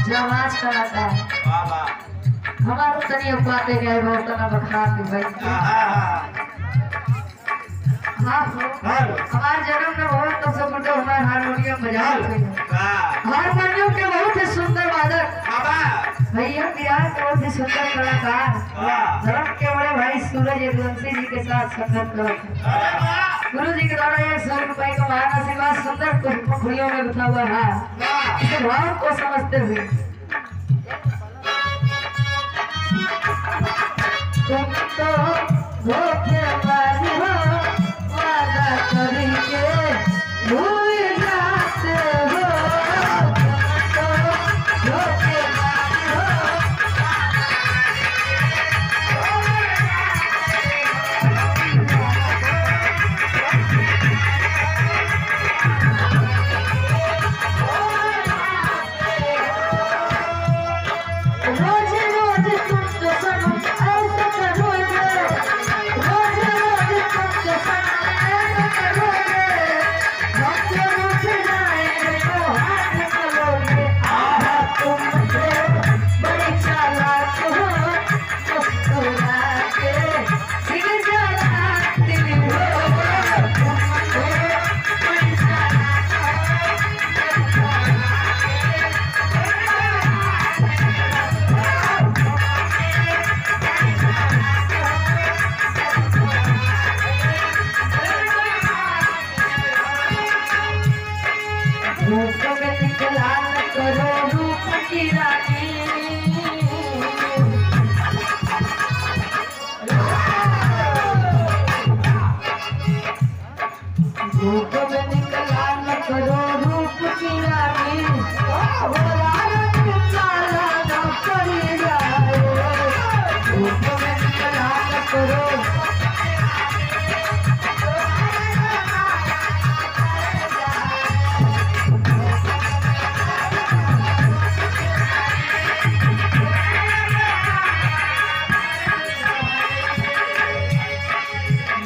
जमाज कराता है हमारे तनी बातें गए बहुत तना बखरा के भाई हाँ हमारे जन्म में बहुत तो सब तो हमारे हारमोनियम बजाते हैं हारमोनियम के बहुत ही सुंदर वादक भैया बिहार के बहुत ही सुंदर कलाकार धर्म के बड़े भाई सूरज यदुवंशी जी के साथ संगत करते गुरु जी के द्वारा 100 रुपए का महान आशीर्वाद सुंदर पुखरियों में बिठा हुआ है इस भाव को समझते हुए तुम तो धोखेबाज हो वादा करके भूल जाते हो तुम तो धोखेबाज हो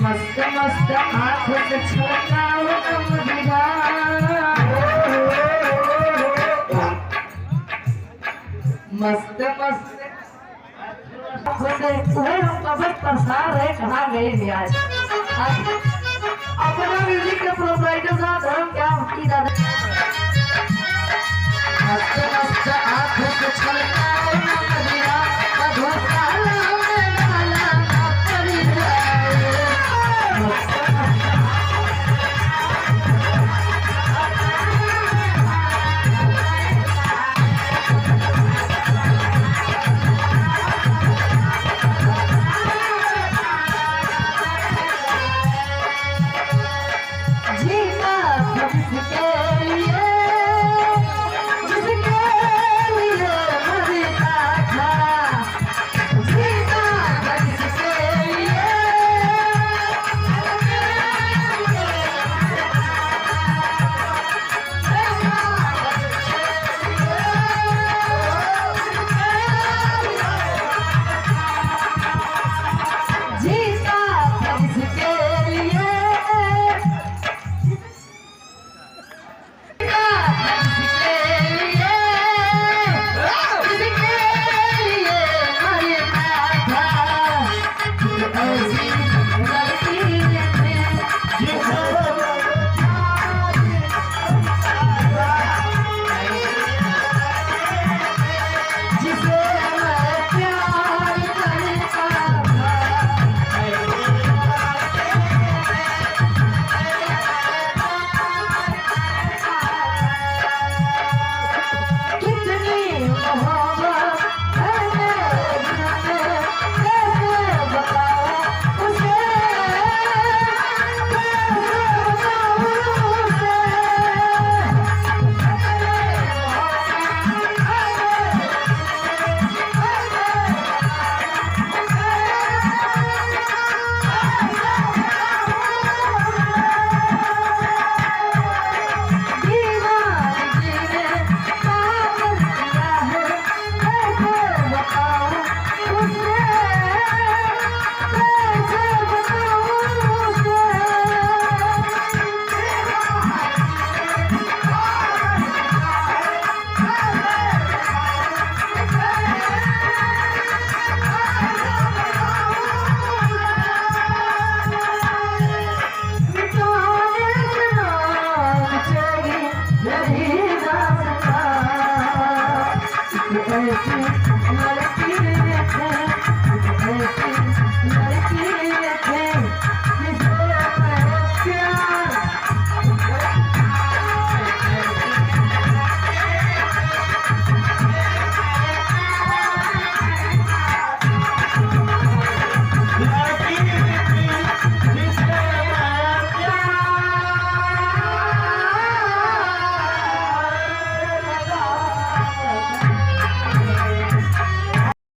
मस्त मस्त आँखों से छलकाओ तुम मस्त मस्त आँखों से प्रसार है कहाँ गए ब्याज अपना म्यूजिक के प्रोपराइटर साहब धर्म क्या की दादा मस्त मस्त आँखों से छलकाओ